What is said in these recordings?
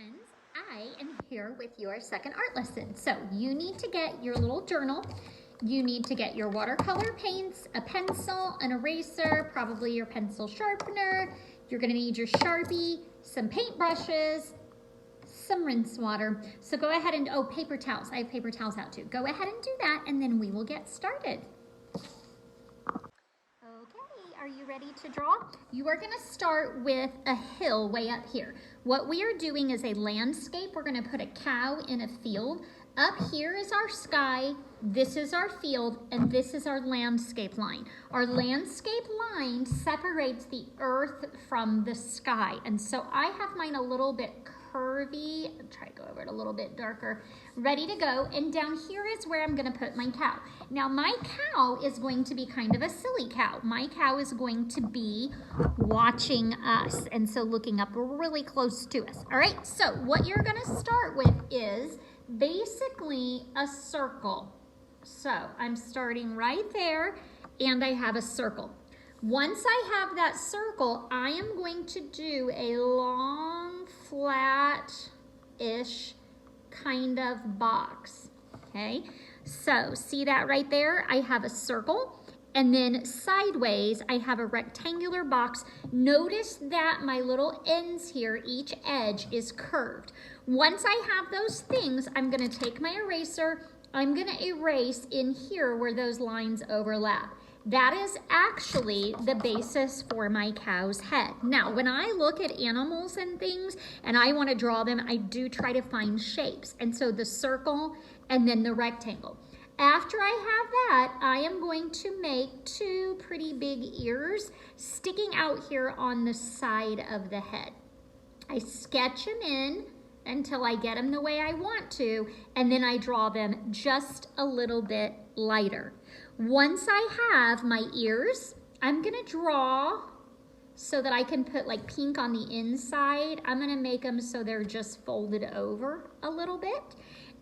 friends, I am here with your second art lesson. So you need to get your little journal. You need to get your watercolor paints, a pencil, an eraser, probably your pencil sharpener. You're gonna need your Sharpie, some paintbrushes, some rinse water. So go ahead and, oh, paper towels. I have paper towels out too. Go ahead and do that and then we will get started. Okay, are you ready to draw? You are gonna start with a hill way up here. What we are doing is a landscape. We're gonna put a cow in a field. Up here is our sky, this is our field, and this is our landscape line. Our landscape line separates the earth from the sky. And so I have mine a little bit curvy. I'll try to go over it a little bit darker. Ready to go. And down here is where I'm gonna put my cow. Now my cow is going to be kind of a silly cow. My cow is going to be watching us, and so looking up really close to us. All right, so what you're gonna start with is basically a circle. So I'm starting right there and I have a circle. Once I have that circle, I am going to do a long, flat-ish kind of box, okay? So see that right there? I have a circle, and then sideways, I have a rectangular box. Notice that my little ends here, each edge is curved. Once I have those things, I'm gonna take my eraser, I'm gonna erase in here where those lines overlap. That is actually the basis for my cow's head. Now, when I look at animals and things and I want to draw them, I do try to find shapes. And so the circle and then the rectangle. After I have that, I am going to make two pretty big ears sticking out here on the side of the head. I sketch them in until I get them the way I want to, and then I draw them just a little bit lighter. Once I have my ears, I'm gonna draw so that I can put like pink on the inside. I'm gonna make them so they're just folded over a little bit.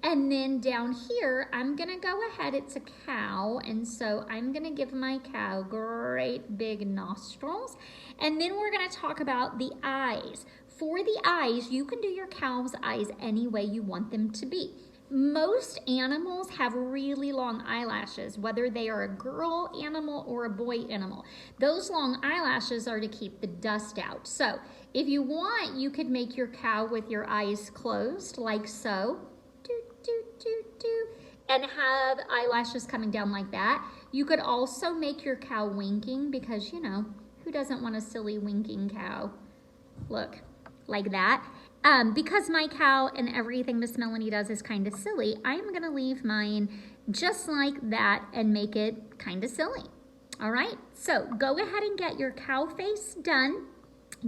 And then down here, I'm gonna go ahead, it's a cow, and so I'm gonna give my cow great big nostrils. And then we're gonna talk about the eyes. For the eyes, you can do your cow's eyes any way you want them to be. Most animals have really long eyelashes, whether they are a girl animal or a boy animal. Those long eyelashes are to keep the dust out. So if you want, you could make your cow with your eyes closed, like so, and have eyelashes coming down like that. You could also make your cow winking because, you know, who doesn't want a silly winking cow? Look, like that. Because my cow and everything Miss Melanie does is kind of silly, I'm gonna leave mine just like that and make it kind of silly. All right, so go ahead and get your cow face done,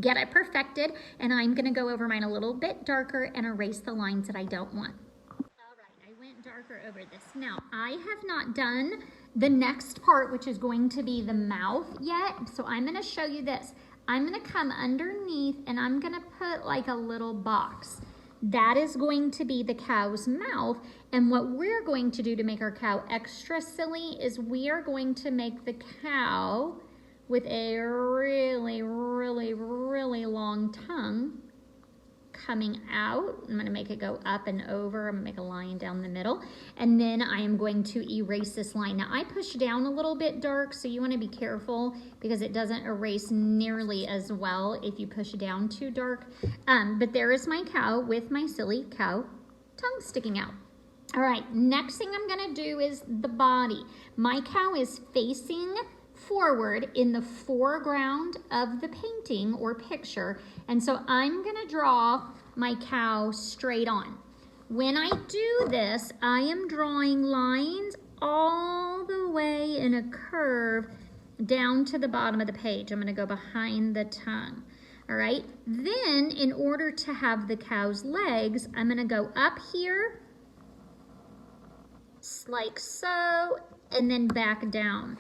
get it perfected, and I'm gonna go over mine a little bit darker and erase the lines that I don't want. All right, I went darker over this. Now, I have not done the next part, which is going to be the mouth yet, so I'm gonna show you this. I'm gonna come underneath and I'm gonna put like a little box. That is going to be the cow's mouth. And what we're going to do to make our cow extra silly is we are going to make the cow with a really, really, really long tongue coming out. I'm gonna make it go up and over. I'm gonna make a line down the middle. And then I am going to erase this line. Now I push down a little bit dark, so you wanna be careful because it doesn't erase nearly as well if you push down too dark. But there is my cow with my silly cow tongue sticking out. All right, next thing I'm gonna do is the body. My cow is facing forward in the foreground of the painting or picture, and so I'm gonna draw my cow straight on. When I do this, I am drawing lines all the way in a curve down to the bottom of the page. I'm gonna go behind the tongue. All right, then in order to have the cow's legs, I'm gonna go up here like so, and then back down.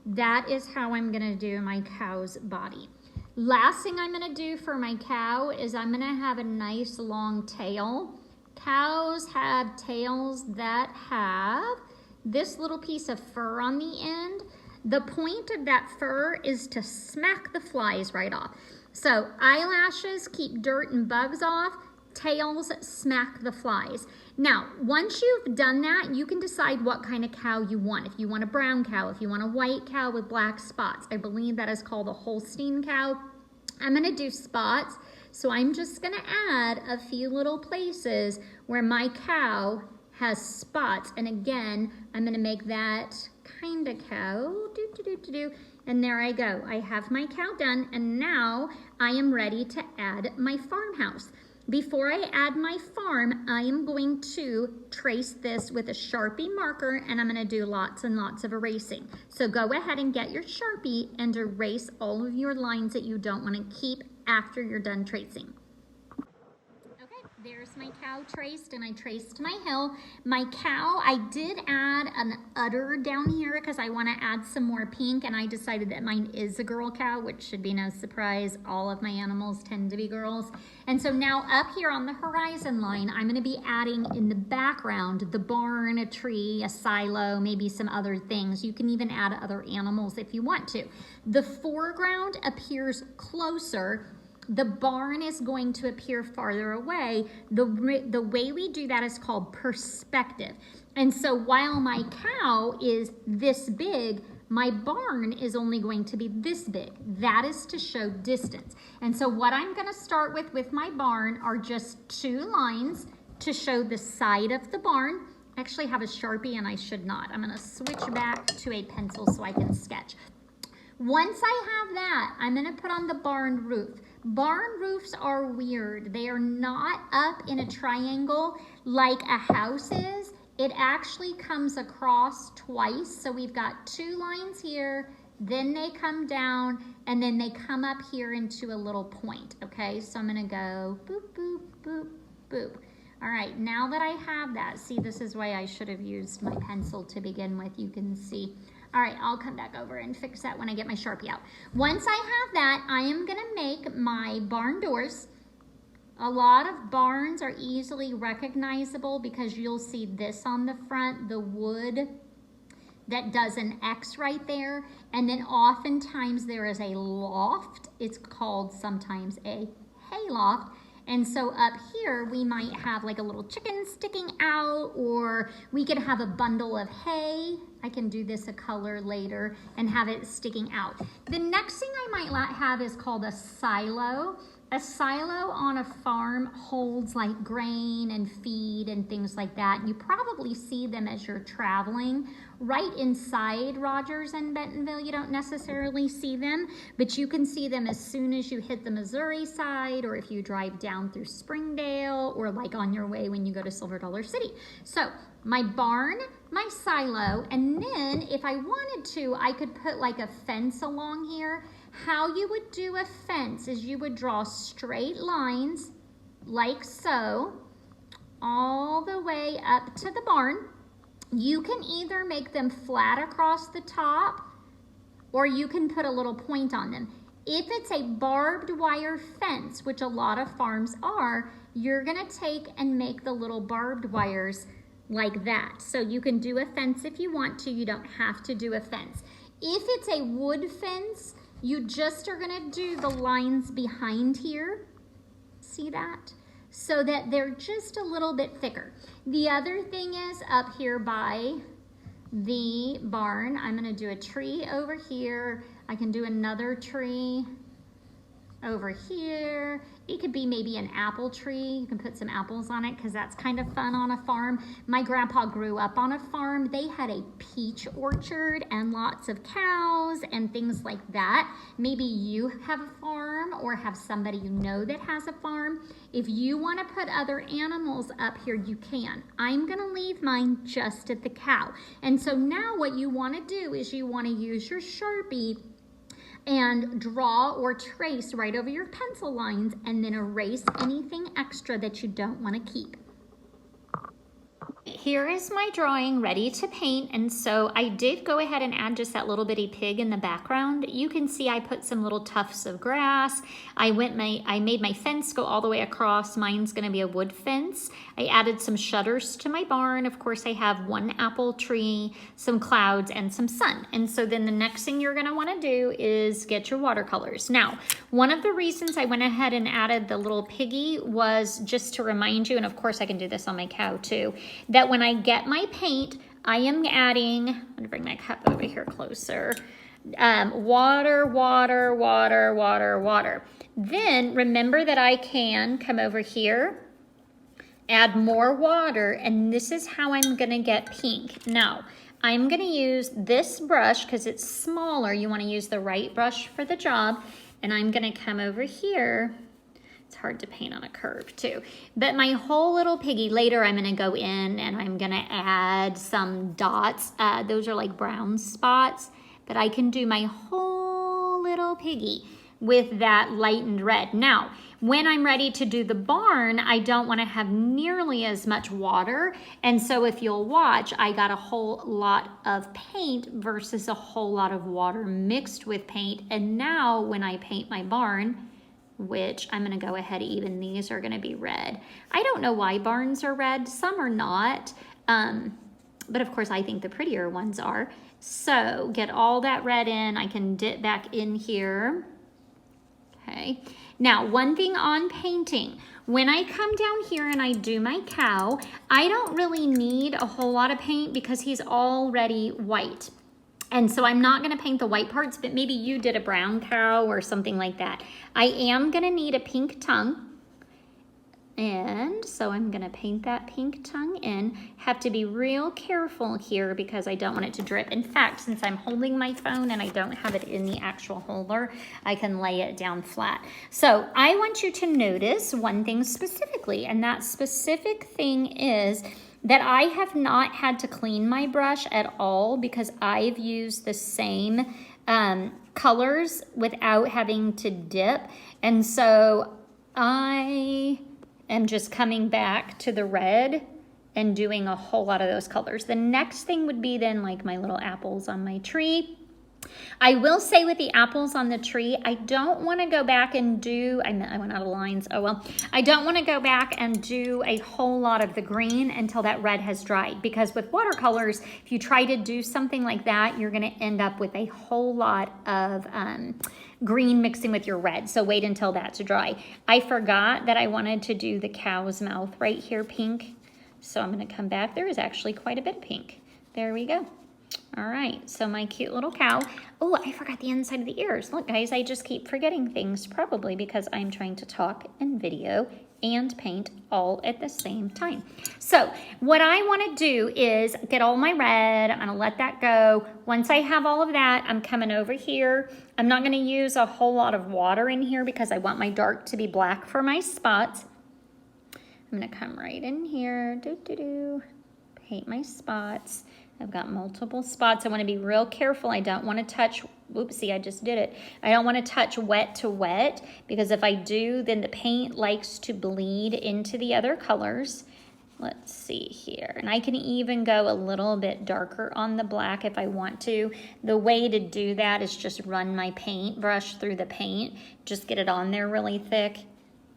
That is how I'm gonna do my cow's body. Last thing I'm gonna do for my cow is I'm gonna have a nice long tail. Cows have tails that have this little piece of fur on the end. The point of that fur is to smack the flies right off. So eyelashes keep dirt and bugs off. tails smack the flies. Now, once you've done that, you can decide what kind of cow you want. If you want a brown cow, if you want a white cow with black spots. I believe that is called a Holstein cow. I'm gonna do spots, so I'm just gonna add a few little places where my cow has spots. And again, I'm gonna make that kind of cow. And there I go. I have my cow done, and now I am ready to add my farmhouse. Before I add my farm, I am going to trace this with a Sharpie marker, and I'm gonna do lots and lots of erasing. So go ahead and get your Sharpie and erase all of your lines that you don't wanna keep after you're done tracing. There's my cow traced, and I traced my hill. My cow, I did add an udder down here because I want to add some more pink, and I decided that mine is a girl cow, which should be no surprise. All of my animals tend to be girls. And so now up here on the horizon line, I'm going to be adding in the background the barn, a tree, a silo, maybe some other things. You can even add other animals if you want to. The foreground appears closer. The barn is going to appear farther away. The way we do that is called perspective. And so while my cow is this big, my barn is only going to be this big. That is to show distance. And so what I'm going to start with my barn are just 2 lines to show the side of the barn. I actually have a Sharpie and I should not. I'm going to switch back to a pencil so I can sketch. Once I have that, I'm going to put on the barn roof. Barn roofs are weird. They are not up in a triangle like a house is. It actually comes across twice. So we've got 2 lines here, then they come down, and then they come up here into a little point, okay? So I'm gonna go boop, boop, boop, boop. All right, now that I have that, see, this is why I should have used my pencil to begin with. You can see. All right, I'll come back over and fix that when I get my Sharpie out. Once I have that, I am gonna make my barn doors. A lot of barns are easily recognizable because you'll see this on the front, the wood that does an X right there. And then oftentimes there is a loft. It's called sometimes a hay loft. And so up here, we might have like a little chicken sticking out, or we could have a bundle of hay. I can do this a color later and have it sticking out. The next thing I might have is called a silo. A silo on a farm holds like grain and feed and things like that. You probably see them as you're traveling. Right inside Rogers and Bentonville, you don't necessarily see them, but you can see them as soon as you hit the Missouri side, or if you drive down through Springdale, or like on your way when you go to Silver Dollar City. So my barn, my silo, and then if I wanted to, I could put like a fence along here. How you would do a fence is you would draw straight lines like so, all the way up to the barn. You can either make them flat across the top, or you can put a little point on them. If it's a barbed wire fence, which a lot of farms are, you're gonna take and make the little barbed wires like that. So you can do a fence if you want to, you don't have to do a fence. If it's a wood fence, you just are gonna do the lines behind here, see that? So that they're just a little bit thicker. The other thing is up here by the barn, I'm gonna do a tree over here. I can do another tree over here. It could be maybe an apple tree. You can put some apples on it because that's kind of fun on a farm. My grandpa grew up on a farm. They had a peach orchard and lots of cows and things like that. Maybe you have a farm or have somebody you know that has a farm. If you want to put other animals up here, you can. I'm going to leave mine just at the cow. And so now what you want to do is you want to use your Sharpie and draw or trace right over your pencil lines, and then erase anything extra that you don't want to keep. Here is my drawing ready to paint, and so I did go ahead and add just that little bitty pig in the background. You can see I put some little tufts of grass. I made my fence go all the way across. Mine's gonna be a wood fence. I added some shutters to my barn. Of course, I have one apple tree, some clouds, and some sun. And so then the next thing you're gonna wanna do is get your watercolors. Now, one of the reasons I went ahead and added the little piggy was just to remind you, and of course I can do this on my cow too, that when I get my paint, I am adding, I'm gonna bring my cup over here closer, water, water, water, water, water. Then remember that I can come over here, add more water, and this is how I'm gonna get pink. Now, I'm gonna use this brush because it's smaller. You wanna use the right brush for the job. And I'm gonna come over here. It's hard to paint on a curve too. But my whole little piggy, later I'm gonna go in and I'm gonna add some dots. Those are like brown spots, but I can do my whole little piggy with that lightened red. Now, when I'm ready to do the barn, I don't wanna have nearly as much water. And so if you'll watch, I got a whole lot of paint versus a whole lot of water mixed with paint. And now when I paint my barn, which I'm gonna go ahead, even these are gonna be red. I don't know why barns are red, some are not, but of course I think the prettier ones are. So get all that red in, I can dip back in here. Okay, now one thing on painting, when I come down here and I do my cow, I don't really need a whole lot of paint because he's already white. And so I'm not gonna paint the white parts, but maybe you did a brown cow or something like that. I am gonna need a pink tongue. And so I'm gonna paint that pink tongue in. Have to be real careful here because I don't want it to drip. In fact, since I'm holding my phone and I don't have it in the actual holder, I can lay it down flat. So I want you to notice one thing specifically, and that specific thing is that I have not had to clean my brush at all because I've used the same colors without having to dip. And so I am just coming back to the red and doing a whole lot of those colors. The next thing would be then like my little apples on my tree. I will say with the apples on the tree, I don't want to go back and do, I went out of lines, oh well. I don't want to go back and do a whole lot of the green until that red has dried, because with watercolors, if you try to do something like that, you're going to end up with a whole lot of green mixing with your red. So wait until that's dry. I forgot that I wanted to do the cow's mouth right here pink. So I'm going to come back. There is actually quite a bit of pink. There we go. All right, so my cute little cow. Oh, I forgot the inside of the ears. Look, guys, I just keep forgetting things, probably because I'm trying to talk and video and paint all at the same time. So what I want to do is get all my red. I'm going to let that go. Once I have all of that, I'm coming over here. I'm not going to use a whole lot of water in here because I want my dark to be black for my spots. I'm going to come right in here. Paint my spots. I've got multiple spots. I want to be real careful. I don't want to touch, oopsie, I just did it. I don't want to touch wet to wet because if I do, then the paint likes to bleed into the other colors. Let's see here. And I can even go a little bit darker on the black if I want to. The way to do that is just run my paintbrush through the paint. Just get it on there really thick.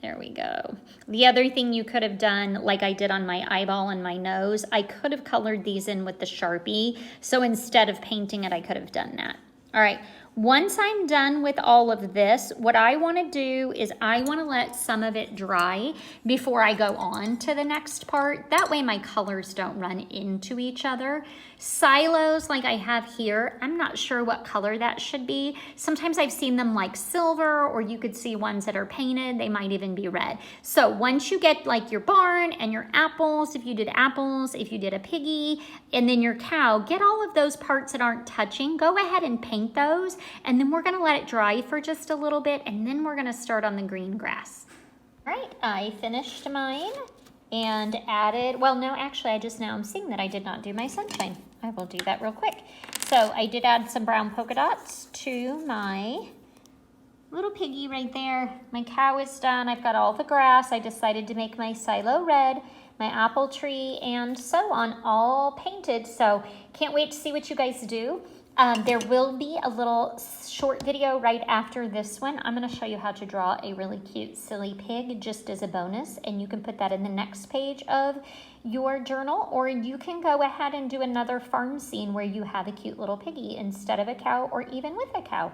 There we go. The other thing you could have done, like I did on my eyeball and my nose, I could have colored these in with the Sharpie. So instead of painting it, I could have done that. All right, once I'm done with all of this, what I want to do is I want to let some of it dry before I go on to the next part. That way my colors don't run into each other. Silos like I have here, I'm not sure what color that should be. Sometimes I've seen them like silver, or you could see ones that are painted. They might even be red. So once you get like your barn and your apples, if you did apples, if you did a piggy, and then your cow, get all of those parts that aren't touching, go ahead and paint those, and then we're gonna let it dry for just a little bit, and then we're gonna start on the green grass. All right, I finished mine and added, well, no, actually, I'm seeing that I did not do my sunshine. I will do that real quick. So I did add some brown polka dots to my Little piggy right there. My cow is done. I've got all the grass. I decided to make my silo red, my apple tree, and so on, all painted. So can't wait to see what you guys do. There will be a little short video right after this one. I'm going to show you how to draw a really cute, silly pig just as a bonus, and you can put that in the next page of your journal, or you can go ahead and do another farm scene where you have a cute little piggy instead of a cow, or even with a cow.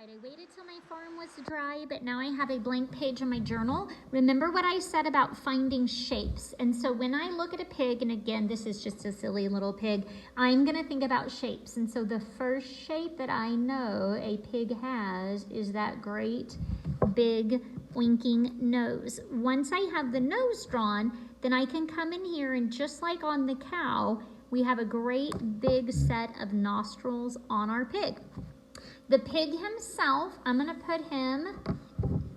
I waited till my farm was dry, but now I have a blank page in my journal. Remember what I said about finding shapes. And so when I look at a pig, and again, this is just a silly little pig, I'm gonna think about shapes. And so the first shape that I know a pig has is that great big winking nose. Once I have the nose drawn, then I can come in here and just like on the cow, we have a great big set of nostrils on our pig. The pig himself, I'm gonna put him,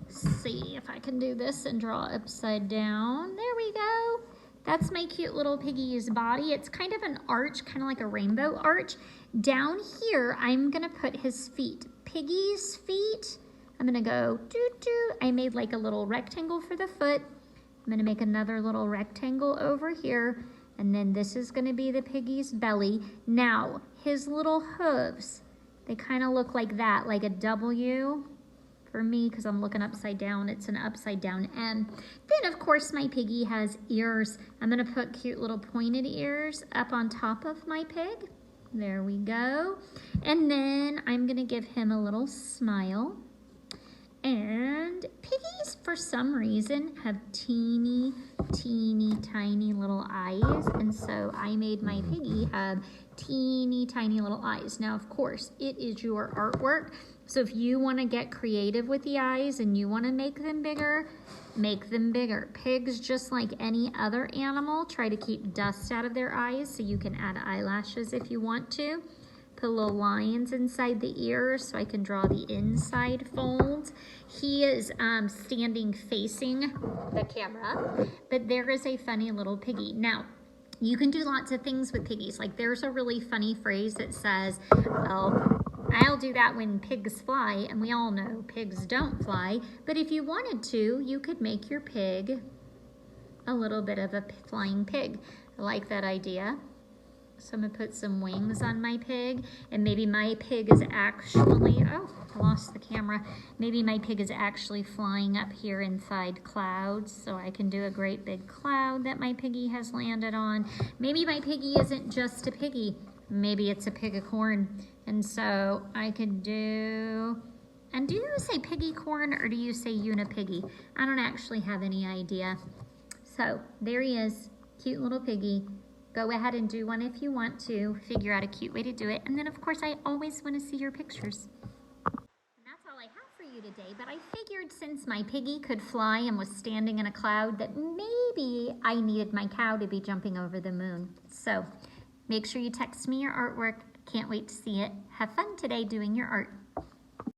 see if I can do this and draw upside down. There we go. That's my cute little piggy's body. It's kind of an arch, kind of like a rainbow arch. Down here, I'm gonna put his feet. Piggy's feet, I'm gonna go doo-doo. I made like a little rectangle for the foot. I'm gonna make another little rectangle over here. And then this is gonna be the piggy's belly. Now, his little hooves, they kind of look like that, like a W. For me, because I'm looking upside down, it's an upside down M. Then, of course, my piggy has ears. I'm going to put cute little pointed ears up on top of my pig. There we go. And then I'm going to give him a little smile. And piggies, for some reason, have teeny, teeny, tiny little eyes. And so I made my piggy have teeny, tiny little eyes. Now, of course, it is your artwork. So if you want to get creative with the eyes and you want to make them bigger, make them bigger. Pigs, just like any other animal, try to keep dust out of their eyes, so you can add eyelashes if you want to. Put little lines inside the ears so I can draw the inside folds. He is standing facing the camera, but there is a funny little piggy. Now, you can do lots of things with piggies. Like there's a really funny phrase that says, well, I'll do that when pigs fly, and we all know pigs don't fly, but if you wanted to, you could make your pig a little bit of a flying pig. I like that idea. So I'm gonna put some wings on my pig, and maybe my pig is actually, oh, I lost the camera. Maybe my pig is actually flying up here inside clouds, so I can do a great big cloud that my piggy has landed on. Maybe my piggy isn't just a piggy. Maybe it's a pig of corn. And so I could do, and do you say piggy corn or do you say unipiggy? I don't actually have any idea. So there he is, cute little piggy. Go ahead and do one if you want to. Figure out a cute way to do it. And then, of course, I always want to see your pictures. And that's all I have for you today. But I figured since my piggy could fly and was standing in a cloud that maybe I needed my cow to be jumping over the moon. So make sure you text me your artwork. Can't wait to see it. Have fun today doing your art.